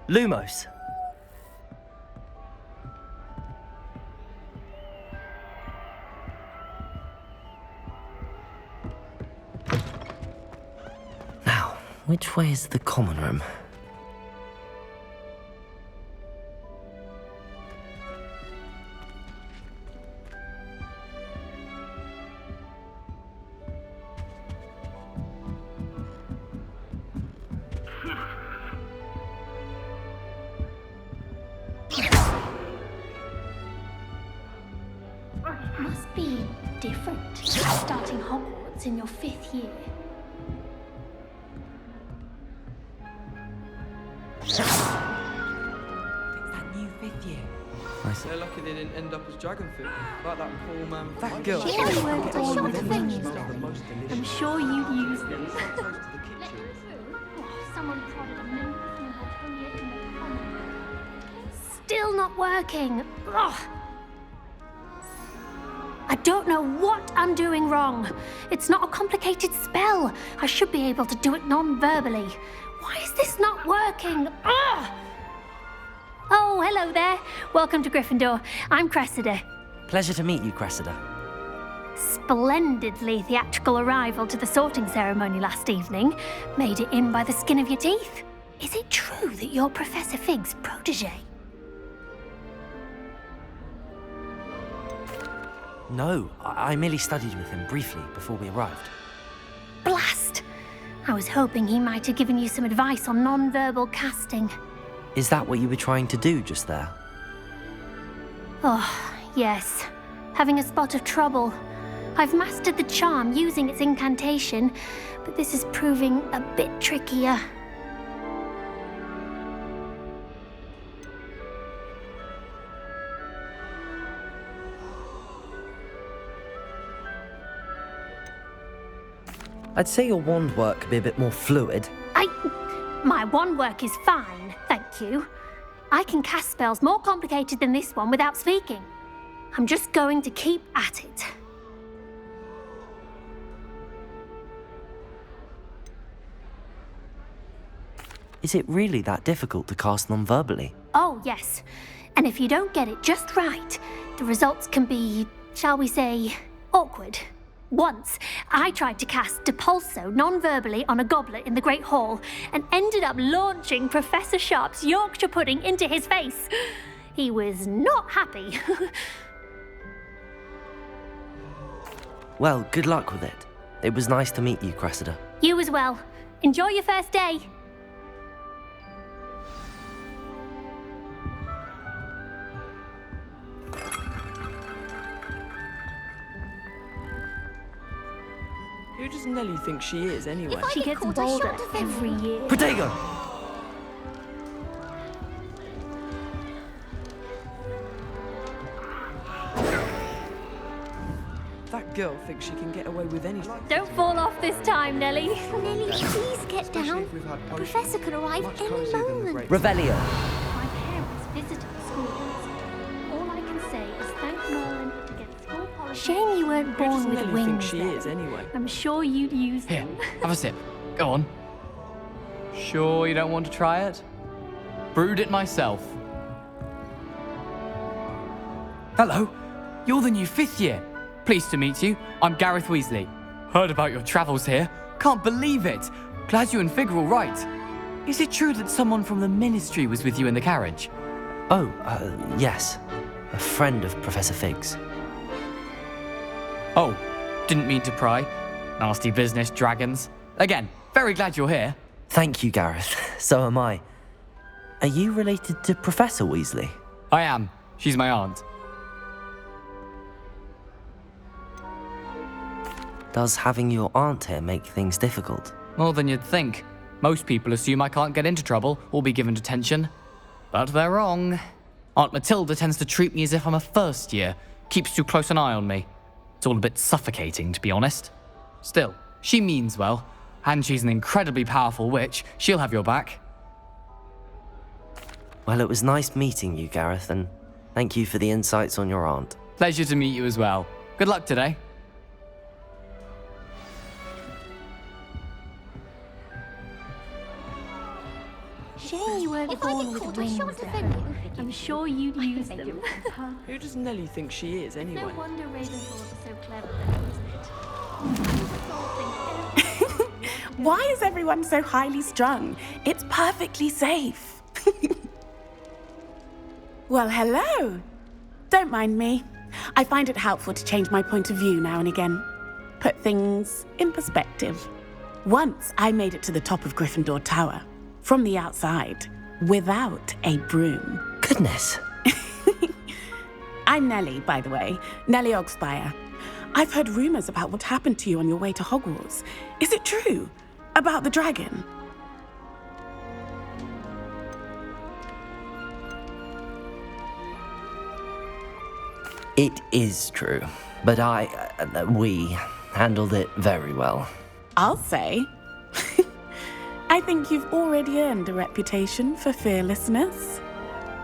Lumos. Now, which way is the common room? Must be different, starting Hogwarts in your 5th year. It's that new 5th year. They're lucky they didn't end up as dragon food, like that poor man. That girl. Sure, they weren't born with wings, Smells the Nelly. most delicious. I'm sure you'd use them. So close to the kitchen. Oh, someone prodded a member of my hotelier in the common. Still not working. Ugh. I don't know what I'm doing wrong. It's not a complicated spell. I should be able to do it non-verbally. Why is this not working? Ugh. Oh, hello there. Welcome to Gryffindor. I'm Cressida. Pleasure to meet you, Cressida. Splendidly theatrical arrival to the sorting ceremony last evening. Made it in by the skin of your teeth. Is it true that you're Professor Fig's protege? No, I merely studied with him briefly before we arrived. Blast! I was hoping he might have given you some advice on non-verbal casting. Is that what you were trying to do just there? Oh, yes. Having a spot of trouble. I've mastered the charm using its incantation, but this is proving a bit trickier. I'd say your wand work could be a bit more fluid. My wand work is fine, thank you. I can cast spells more complicated than this one without speaking. I'm just going to keep at it. Is it really that difficult to cast non-verbally? Oh, yes. And if you don't get it just right, the results can be, shall we say, awkward. Once, I tried to cast Depulso non-verbally on a goblet in the Great Hall and ended up launching Professor Sharp's Yorkshire pudding into his face. He was not happy. Well, good luck with it. It was nice to meet you, Cressida. You as well. Enjoy your first day. Who does Nelly think she is, anyway? She gets bolder every year. Protego! That girl thinks she can get away with anything. Don't fall off this time, Nelly. Nelly, please get Especially down. if we've had The potions. Professor could arrive Much any cosier than the moment. Great Revelio. My parents visited the school once. All I can say is thank Merlin to get school policy. Shame you weren't Who does born with Nelly wings. think she then. is, anyway? I'm sure you'd use Here, them. have a sip. Go on. Sure you don't want to try it? Brewed it myself. Hello, you're the new 5th year. Pleased to meet you. I'm Gareth Weasley. Heard about your travels here. Can't believe it. Glad you and Fig are all right. Is it true that someone from the Ministry was with you in the carriage? Oh, yes. A friend of Professor Fig's. Oh, didn't mean to pry. Nasty business, dragons. Again, very glad you're here. Thank you, Gareth. So am I. Are you related to Professor Weasley? I am. She's my aunt. Does having your aunt here make things difficult? More than you'd think. Most people assume I can't get into trouble or be given detention. But they're wrong. Aunt Matilda tends to treat me as if I'm a first year, keeps too close an eye on me. It's all a bit suffocating, to be honest. Still, she means well, and she's an incredibly powerful witch. She'll have your back. Well, it was nice meeting you, Gareth, and thank you for the insights on your aunt. Pleasure to meet you as well. Good luck today. Shame you weren't born with wings, though. I'm sure you'd use them. Who does Nelly think she is, anyway? No wonder Ravenclaws are so clever, though, isn't it? Why is everyone so highly strung? It's perfectly safe. Well, hello. Don't mind me. I find it helpful to change my point of view now and again. Put things in perspective. Once I made it to the top of Gryffindor Tower, from the outside, without a broom. Goodness. I'm Nellie, by the way. Nellie Ogspire. I've heard rumors about what happened to you on your way to Hogwarts. Is it true? About the dragon? It is true, but we handled it very well. I'll say. I think you've already earned a reputation for fearlessness.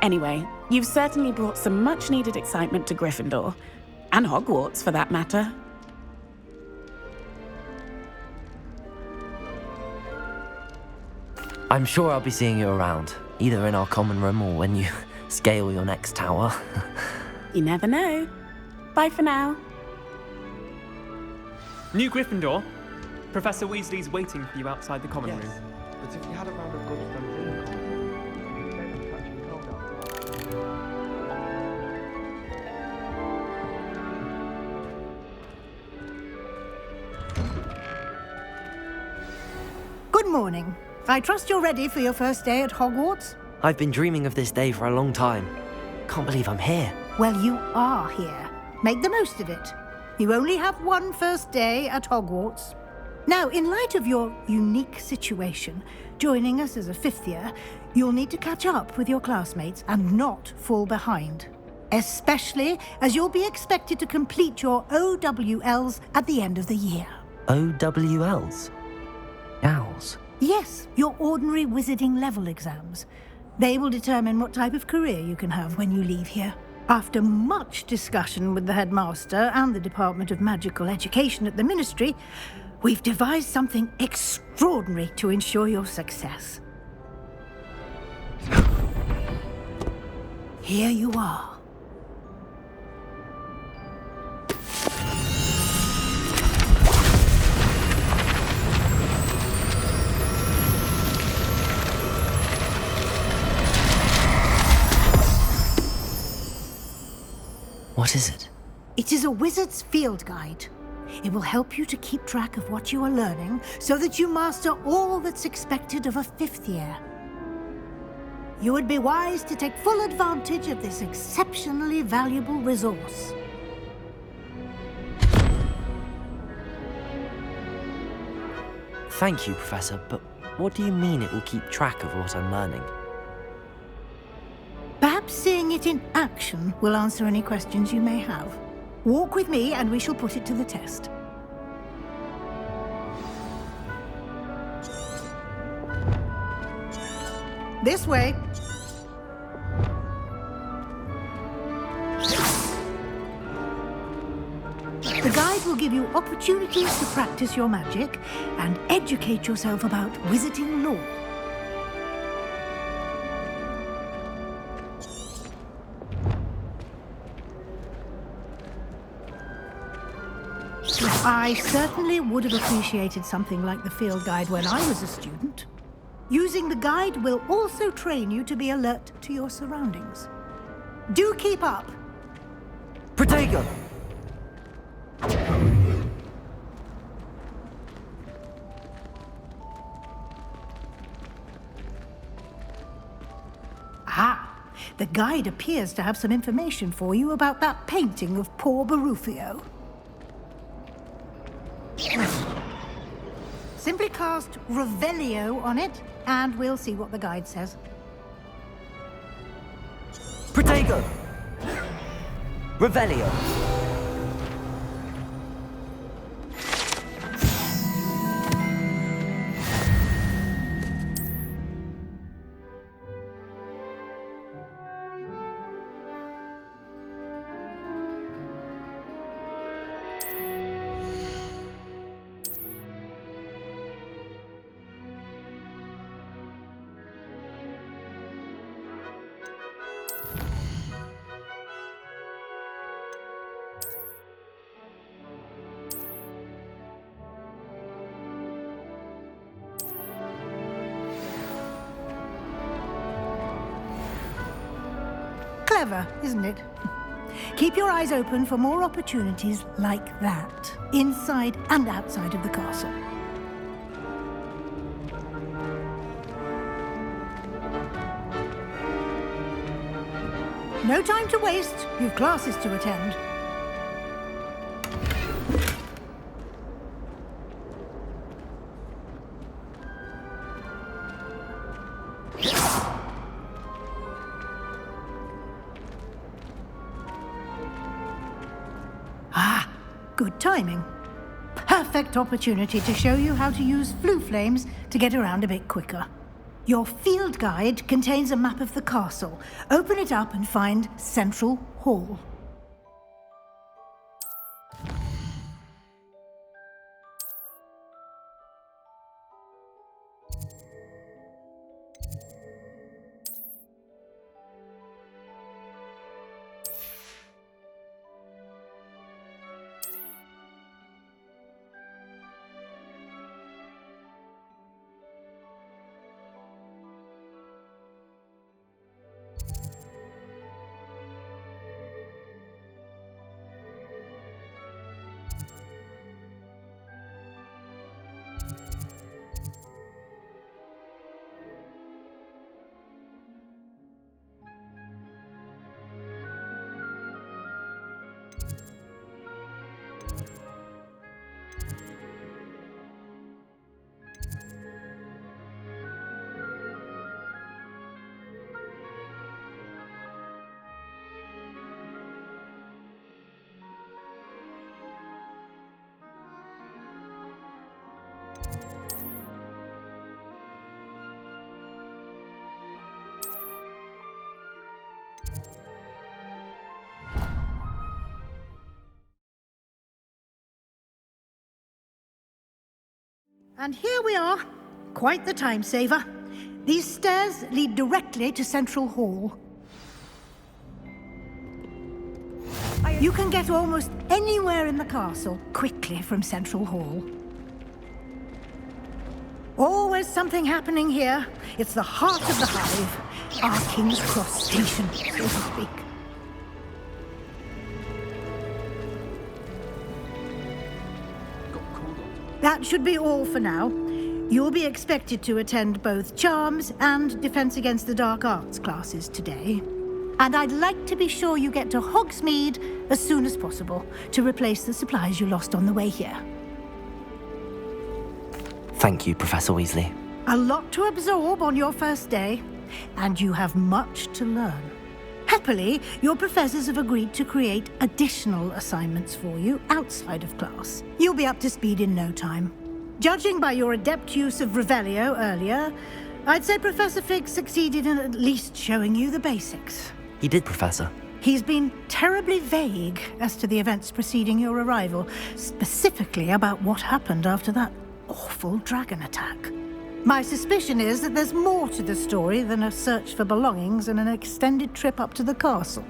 Anyway, you've certainly brought some much-needed excitement to Gryffindor. And Hogwarts, for that matter. I'm sure I'll be seeing you around, either in our common room or when you scale your next tower. You never know. Bye for now. New Gryffindor. Professor Weasley's waiting for you outside the common Yes, room. but if we had a round of good friends in common, we'd be catching cold outside. Good morning. I trust you're ready for your first day at Hogwarts? I've been dreaming of this day for a long time. Can't believe I'm here. Well, you are here. Make the most of it. You only have one first day at Hogwarts. Now, in light of your unique situation, joining us as a fifth year, you'll need to catch up with your classmates and not fall behind. Especially as you'll be expected to complete your OWLs at the end of the year. OWLs? Owls? Yes, your ordinary wizarding level exams. They will determine what type of career you can have when you leave here. After much discussion with the headmaster and the Department of Magical Education at the Ministry, we've devised something extraordinary to ensure your success. Here you are. What is it? It is a wizard's field guide. It will help you to keep track of what you are learning so that you master all that's expected of a fifth year. You would be wise to take full advantage of this exceptionally valuable resource. Thank you, Professor, but what do you mean it will keep track of what I'm learning? Perhaps seeing it in action will answer any questions you may have. Walk with me and we shall put it to the test. This way. The guide will give you opportunities to practice your magic and educate yourself about wizarding lore. I certainly would have appreciated something like the field guide when I was a student. Using the guide will also train you to be alert to your surroundings. Do keep up. Protego! Ah, the guide appears to have some information for you about that painting of poor Barufio. Simply cast Revelio on it, and we'll see what the guide says. Protego! Revelio! Clever, isn't it? Keep your eyes open for more opportunities like that, inside and outside of the castle. No time to waste. You've classes to attend. Ah, good timing. Perfect opportunity to show you how to use flue flames to get around a bit quicker. Your field guide contains a map of the castle. Open it up and find Central Hall. And here we are. Quite the time saver. These stairs lead directly to Central Hall. You can get almost anywhere in the castle quickly from Central Hall. Always something happening here. It's the heart of the hive. Our King's Cross station, so to speak. That should be all for now. You'll be expected to attend both Charms and Defense Against the Dark Arts classes today. And I'd like to be sure you get to Hogsmeade as soon as possible to replace the supplies you lost on the way here. Thank you, Professor Weasley. A lot to absorb on your first day, and you have much to learn. Happily, your professors have agreed to create additional assignments for you outside of class. You'll be up to speed in no time. Judging by your adept use of Revelio earlier, I'd say Professor Fig succeeded in at least showing you the basics. He did, Professor. He's been terribly vague as to the events preceding your arrival, specifically about what happened after that awful dragon attack. My suspicion is that there's more to the story than a search for belongings and an extended trip up to the castle.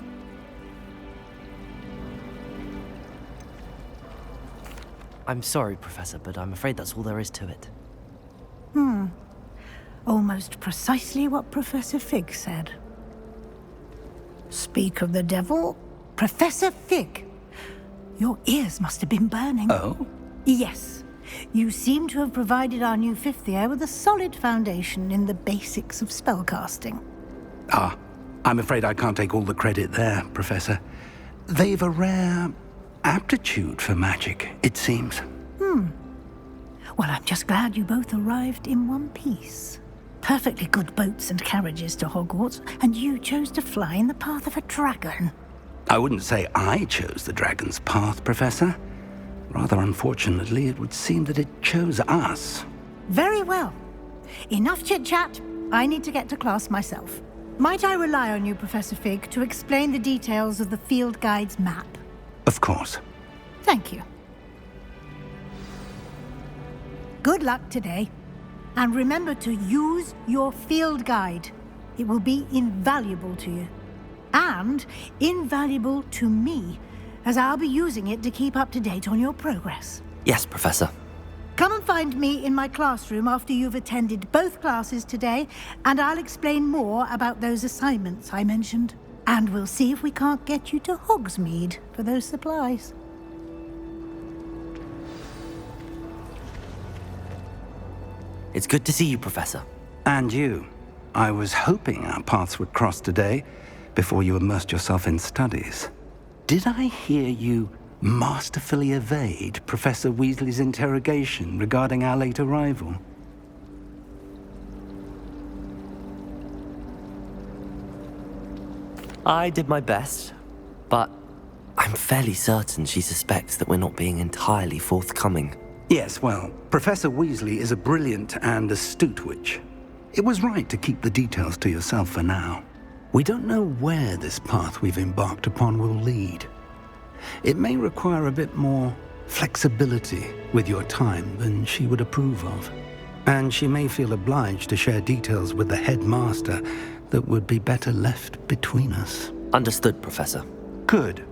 I'm sorry, Professor, but I'm afraid that's all there is to it. Almost precisely what Professor Fig said. Speak of the devil, Professor Fig. Your ears must have been burning. Oh? Yes. You seem to have provided our new fifth year with a solid foundation in the basics of spellcasting. Ah, I'm afraid I can't take all the credit there, Professor. They've a rare aptitude for magic, it seems. Well, I'm just glad you both arrived in one piece. Perfectly good boats and carriages to Hogwarts, and you chose to fly in the path of a dragon. I wouldn't say I chose the dragon's path, Professor. Rather unfortunately, it would seem that it chose us. Very well. Enough chit-chat. I need to get to class myself. Might I rely on you, Professor Fig, to explain the details of the field guide's map? Of course. Thank you. Good luck today. And remember to use your field guide. It will be invaluable to you. And invaluable to me, as I'll be using it to keep up to date on your progress. Yes, Professor. Come and find me in my classroom after you've attended both classes today, and I'll explain more about those assignments I mentioned. And we'll see if we can't get you to Hogsmeade for those supplies. It's good to see you, Professor. And you. I was hoping our paths would cross today before you immersed yourself in studies. Did I hear you masterfully evade Professor Weasley's interrogation regarding our late arrival? I did my best, but I'm fairly certain she suspects that we're not being entirely forthcoming. Yes, well, Professor Weasley is a brilliant and astute witch. It was right to keep the details to yourself for now. We don't know where this path we've embarked upon will lead. It may require a bit more flexibility with your time than she would approve of. And she may feel obliged to share details with the headmaster that would be better left between us. Understood, Professor. Good.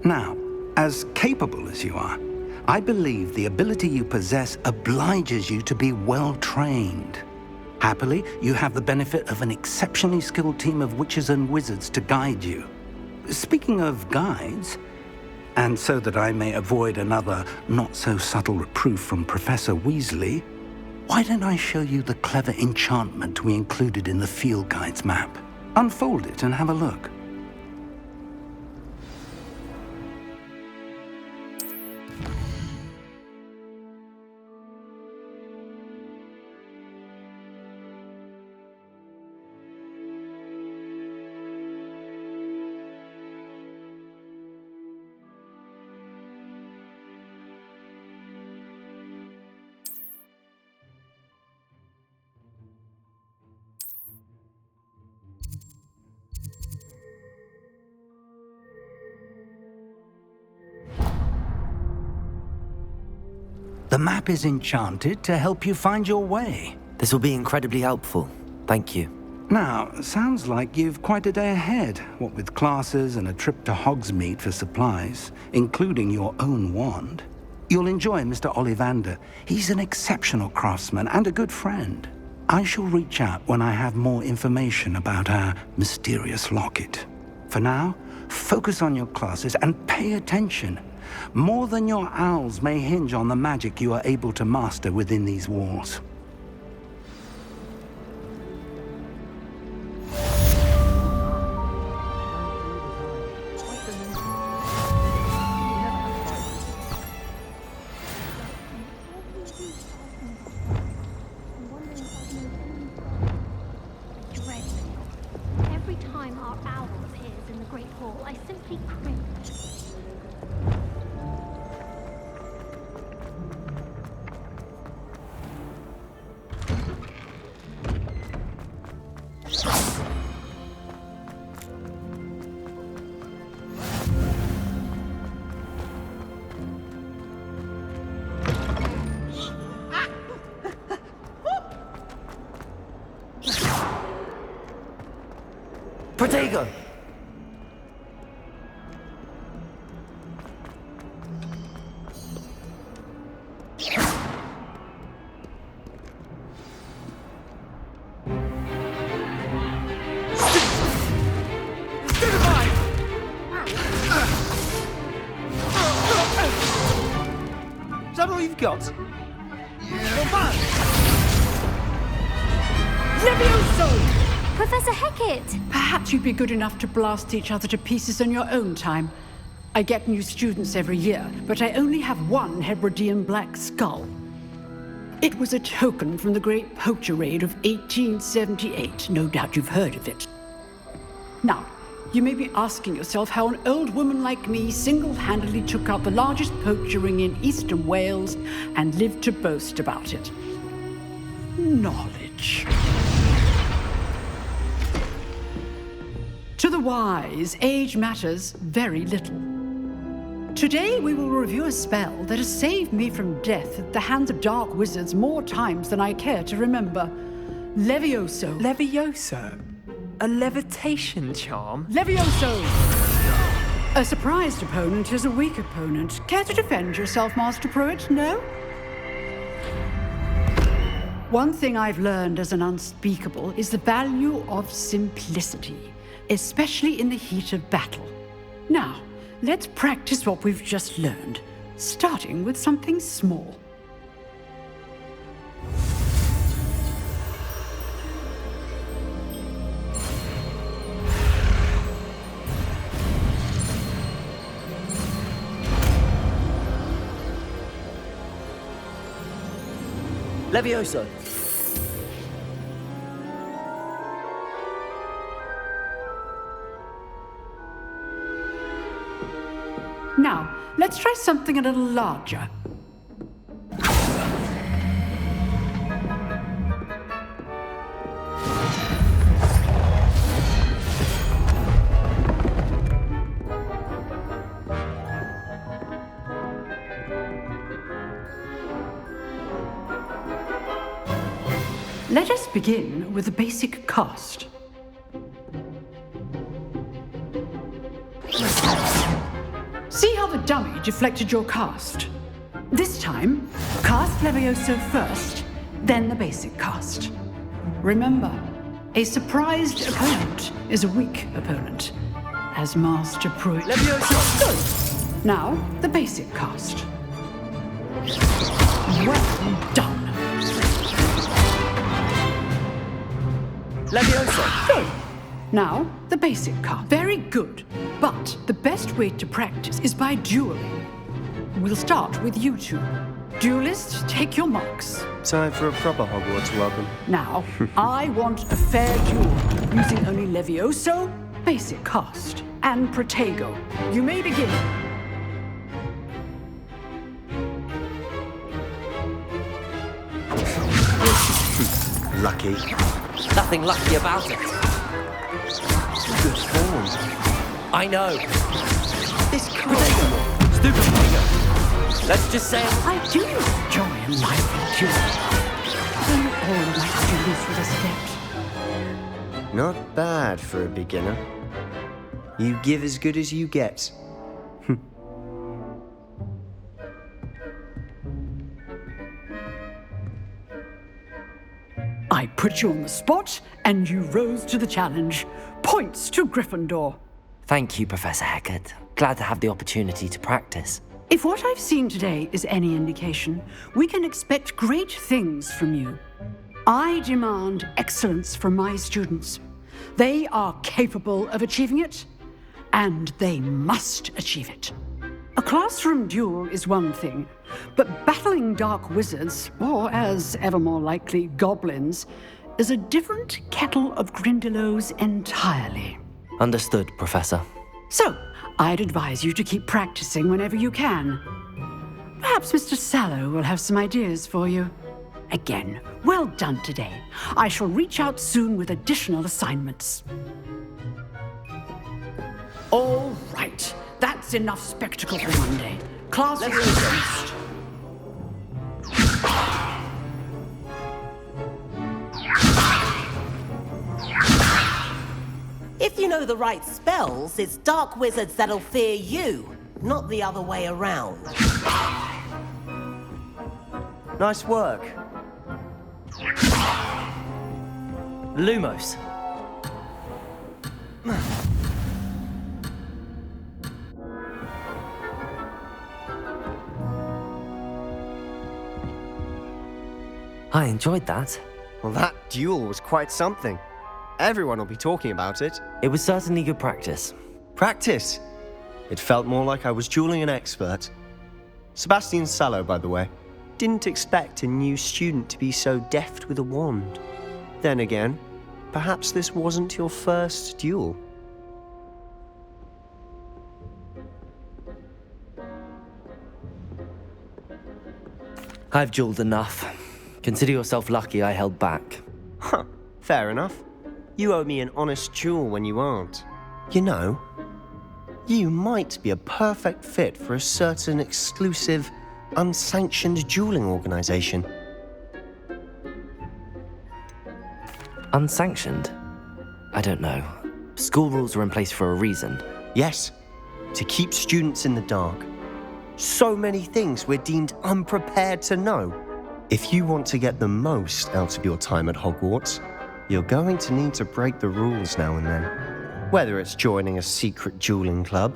Now, as capable as you are, I believe the ability you possess obliges you to be well trained. Happily, you have the benefit of an exceptionally skilled team of witches and wizards to guide you. Speaking of guides, and so that I may avoid another not-so-subtle reproof from Professor Weasley, why don't I show you the clever enchantment we included in the field guide's map? Unfold it and have a look. The map is enchanted to help you find your way. This will be incredibly helpful. Thank you. Now, sounds like you've quite a day ahead, what with classes and a trip to Hogsmeade for supplies, including your own wand. You'll enjoy Mr. Ollivander. He's an exceptional craftsman and a good friend. I shall reach out when I have more information about our mysterious locket. For now, focus on your classes and pay attention. More than your owls may hinge on the magic you are able to master within these walls. Every time our owl appears in the Great Hall, I simply cringe. Protego! Is that all you've got? Levioso! Professor Hecat! Perhaps you'd be good enough to blast each other to pieces on your own time. I get new students every year, but I only have one Hebridean black skull. It was a token from the Great Poacher Raid of 1878. No doubt you've heard of it. Now, you may be asking yourself how an old woman like me single-handedly took out the largest poacher ring in eastern Wales and lived to boast about it. Knowledge. To the wise, age matters very little. Today we will review a spell that has saved me from death at the hands of dark wizards more times than I care to remember. Levioso. Levioso? A levitation charm? Levioso! A surprised opponent is a weak opponent. Care to defend yourself, Master Pruitt? No? One thing I've learned as an unspeakable is the value of simplicity. especially in the heat of battle. Now, let's practice what we've just learned, starting with something small. Levioso. Now, let's try something a little larger. Let us begin with the basic cast. See how the dummy deflected your cast? This time, cast Levioso first, then the basic cast. Remember, a surprised opponent is a weak opponent, as Master proved. Levioso! Good. Now, the basic cast. Well done. Levioso! Good. Now, the basic cast. Very good. But the best way to practice is by dueling. We'll start with you two. Duelists, take your marks. Time for a proper Hogwarts welcome. Now, I want a fair duel, using only Levioso, basic cast, and Protego. You may begin. Lucky. Nothing lucky about it. Good form. I know. This can't Stupid Protego. Let's just say I do enjoy a lively duel. Don't all like students with a step. Not bad for a beginner. You give as good as you get. I put you on the spot, and you rose to the challenge. Points to Gryffindor. Thank you, Professor Heckard. Glad to have the opportunity to practice. If what I've seen today is any indication, we can expect great things from you. I demand excellence from my students. They are capable of achieving it, and they must achieve it. A classroom duel is one thing, but battling dark wizards, or as ever more likely, goblins, is a different kettle of Grindylows entirely. Understood, Professor. So, I'd advise you to keep practicing whenever you can. Perhaps Mr. Sallow will have some ideas for you. Again, well done today. I shall reach out soon with additional assignments. All right. That's enough spectacle for one day. Class is dismissed. If you know the right spells, it's dark wizards that'll fear you, not the other way around. Nice work. Lumos. I enjoyed that. Well, that duel was quite something. Everyone will be talking about it. It was certainly good practice. Practice? It felt more like I was dueling an expert. Sebastian Sallow, by the way. Didn't expect a new student to be so deft with a wand. Then again, perhaps this wasn't your first duel. I've dueled enough. Consider yourself lucky I held back. Huh, fair enough. You owe me an honest duel when you aren't. You know, you might be a perfect fit for a certain exclusive, unsanctioned dueling organization. Unsanctioned? I don't know. School rules are in place for a reason. Yes, to keep students in the dark. So many things we're deemed unprepared to know. If you want to get the most out of your time at Hogwarts, you're going to need to break the rules now and then. Whether it's joining a secret dueling club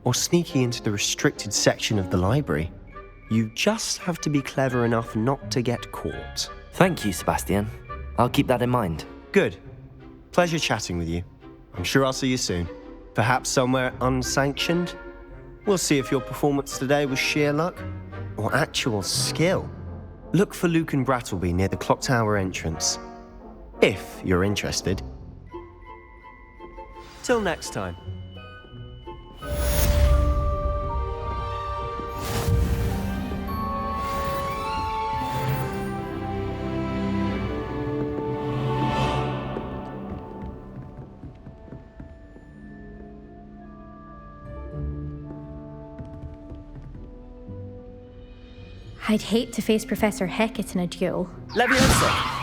or sneaking into the restricted section of the library, you just have to be clever enough not to get caught. Thank you, Sebastian. I'll keep that in mind. Good. Pleasure chatting with you. I'm sure I'll see you soon. Perhaps somewhere unsanctioned? We'll see if your performance today was sheer luck or actual skill. Look for Luke and Brattleby near the clock tower entrance, if you're interested. Till next time. I'd hate to face Professor Hecat in a duel. Leviosa!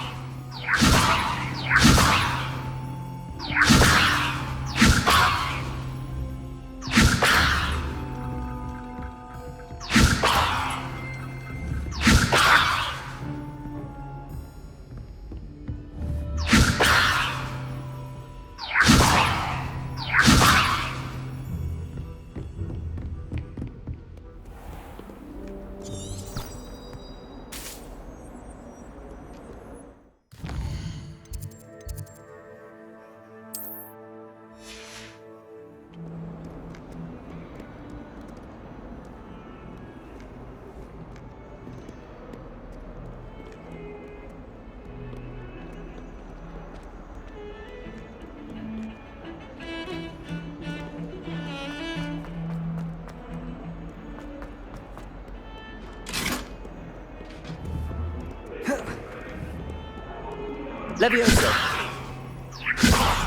Leviosa!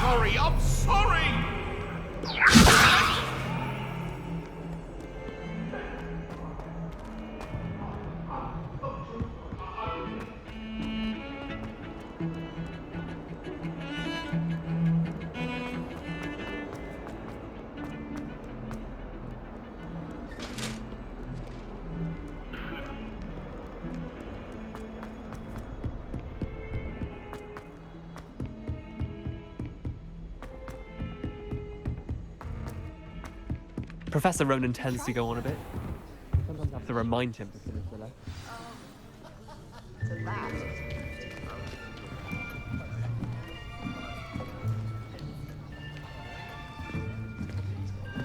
Sorry, I'm sorry! Professor Ronan tends to go on a bit. Sometimes I have to remind him to finish the lesson.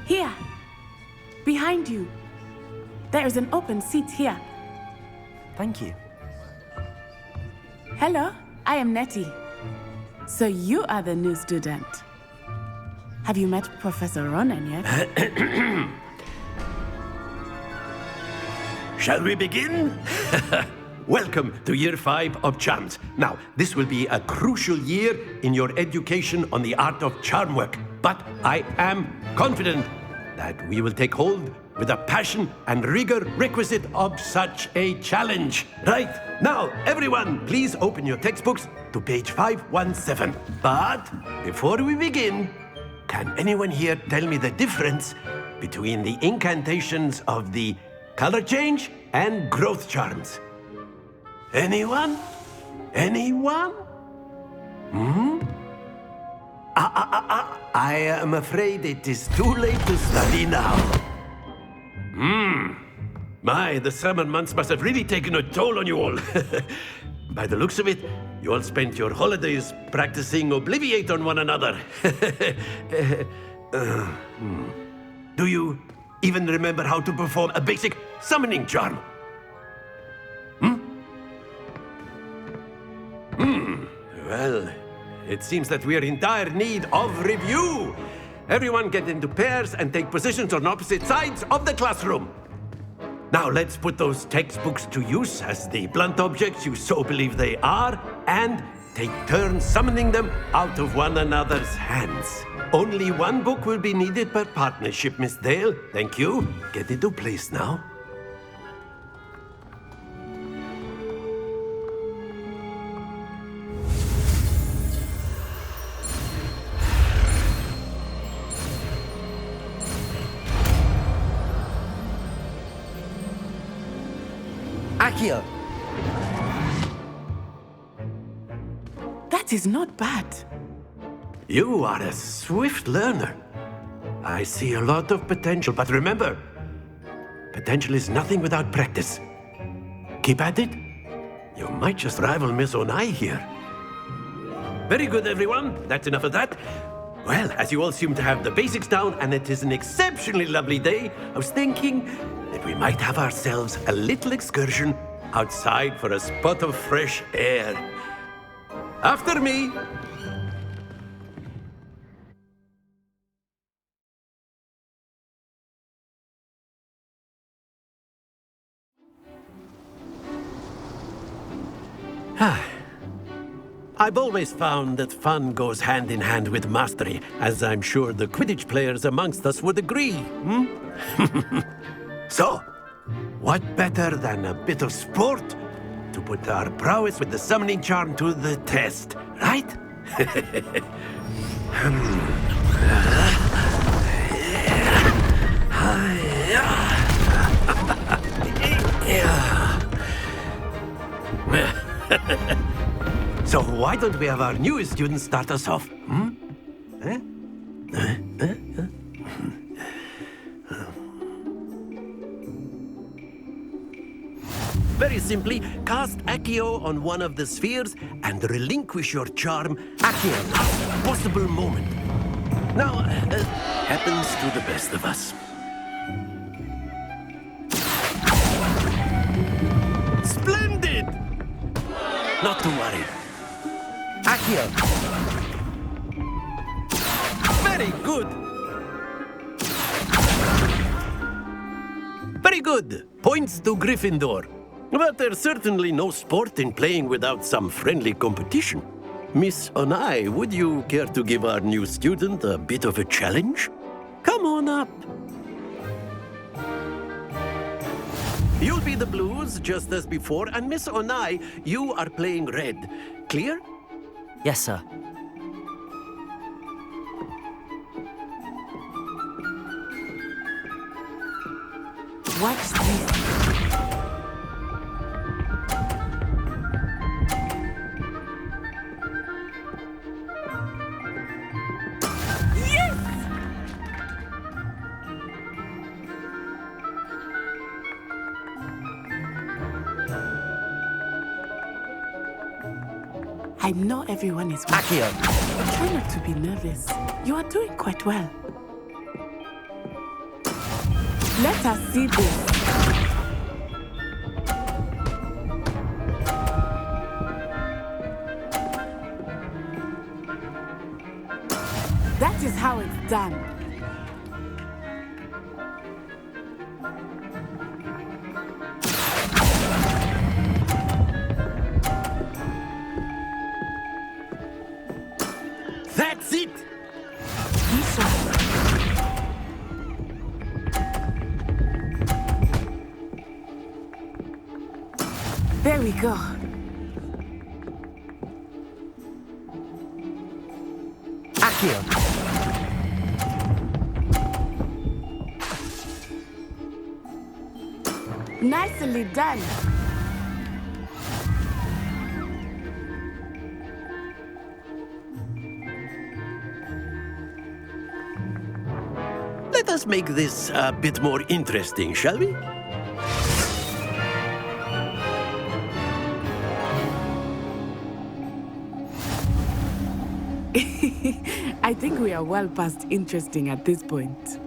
Here! Behind you! There is an open seat here. Thank you. Hello, I am Nettie. So you are the new student. Have you met Professor Ronan yet? Shall we begin? Welcome to Year 5 of Charms. Now, this will be a crucial year in your education on the art of charm work. But I am confident that we will take hold with the passion and rigor requisite of such a challenge. Right, now, everyone, please open your textbooks to page 517. But before we begin, can anyone here tell me the difference between the incantations of the color change and growth charms? Anyone? Anyone? I am afraid it is too late to study now. My, the summer months must have really taken a toll on you all. By the looks of it, you all spent your holidays practicing Obliviate on one another. Do you even remember how to perform a basic summoning charm? Well, it seems that we are in dire need of review. Everyone get into pairs and take positions on opposite sides of the classroom. Now let's put those textbooks to use as the blunt objects you so believe they are, and take turns summoning them out of one another's hands. Only one book will be needed per partnership, Miss Dale. Thank you. Get into place now. Accio! That is not bad. You are a swift learner. I see a lot of potential, but remember, potential is nothing without practice. Keep at it. You might just rival Miss Onai here. Very good, everyone. That's enough of that. Well, as you all seem to have the basics down, and it is an exceptionally lovely day, I was thinking that we might have ourselves a little excursion outside for a spot of fresh air. After me. I've always found that fun goes hand in hand with mastery, as I'm sure the Quidditch players amongst us would agree. So, what better than a bit of sport to put our prowess with the summoning charm to the test, right? So why don't we have our newest student start us off? Very simply, cast Accio on one of the spheres and relinquish your charm at the last possible moment. Now, happens to the best of us. Splendid! Not to worry. Accio. Very good. Very good. Points to Gryffindor. But there's certainly no sport in playing without some friendly competition. Miss Onai, would you care to give our new student a bit of a challenge? Come on up. You'll be the blues, just as before, and Miss Onai, you are playing red. Clear? Yes, sir. Watch this. I know everyone is watching. But try not to be nervous. You are doing quite well. Let us see this. That is how it's done. That's it! There we go. Accio. Nicely done. Let us make this a bit more interesting, shall we? I think we are well past interesting at this point.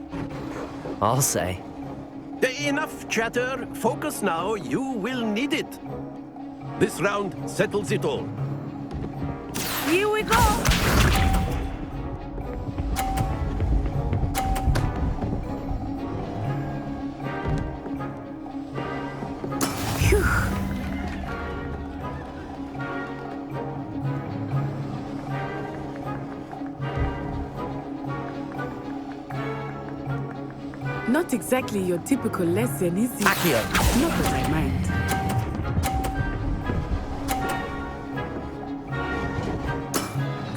I'll say. Enough chatter. Focus now. You will need it. This round settles it all. Here we go. Not exactly your typical lesson, is it? Accio. Not that I mind.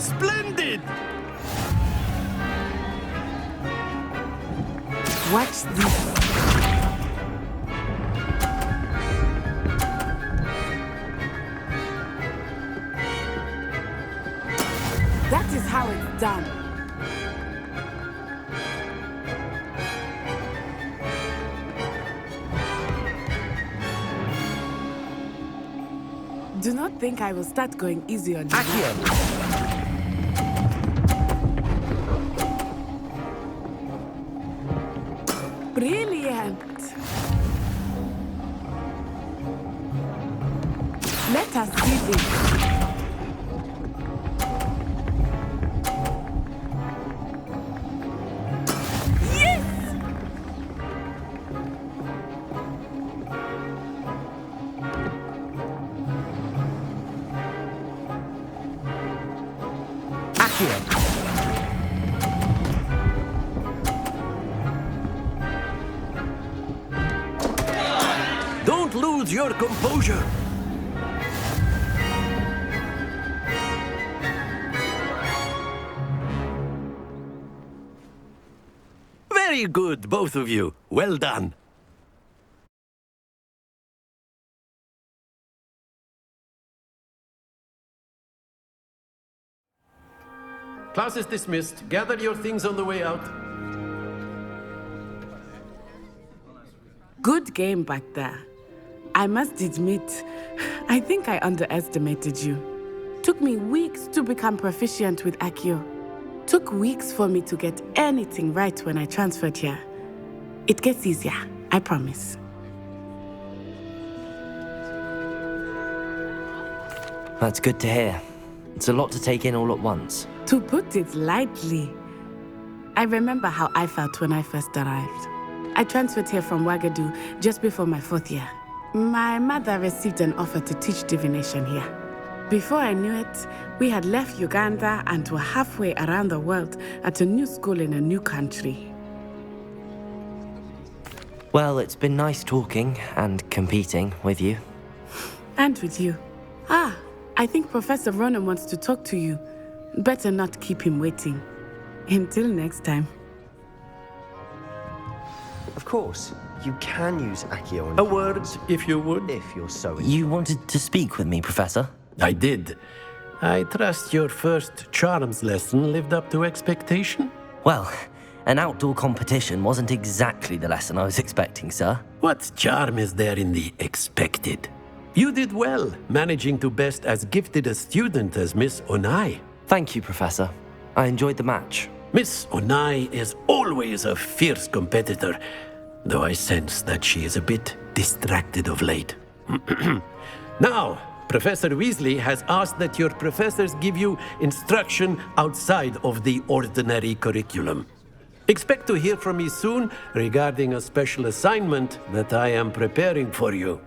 Splendid! Watch this. That is how it's done. Do not think I will start going easy on you. Brilliant. Let us see this. Don't lose your composure. Very good, both of you. Well done. Class is dismissed. Gather your things on the way out. Good game back there. I must admit, I think I underestimated you. Took me weeks to become proficient with Accio. Took weeks for me to get anything right when I transferred here. It gets easier, I promise. That's good to hear. It's a lot to take in all at once. To put it lightly, I remember how I felt when I first arrived. I transferred here from Ouagadougou just before my 4th year. My mother received an offer to teach divination here. Before I knew it, we had left Uganda and were halfway around the world at a new school in a new country. Well, it's been nice talking and competing with you. And with you. Ah, I think Professor Ronan wants to talk to you. Better not keep him waiting. Until next time. Of course, you can use Accio on A word, if you would. if you're so You wanted to speak with me, Professor? I did. I trust your first charms lesson lived up to expectation? Well, an outdoor competition wasn't exactly the lesson I was expecting, sir. What charm is there in the expected? You did well, managing to best as gifted a student as Miss Onai. Thank you, Professor. I enjoyed the match. Miss Onai is always a fierce competitor, though I sense that she is a bit distracted of late. Now, Professor Weasley has asked that your professors give you instruction outside of the ordinary curriculum. Expect to hear from me soon regarding a special assignment that I am preparing for you.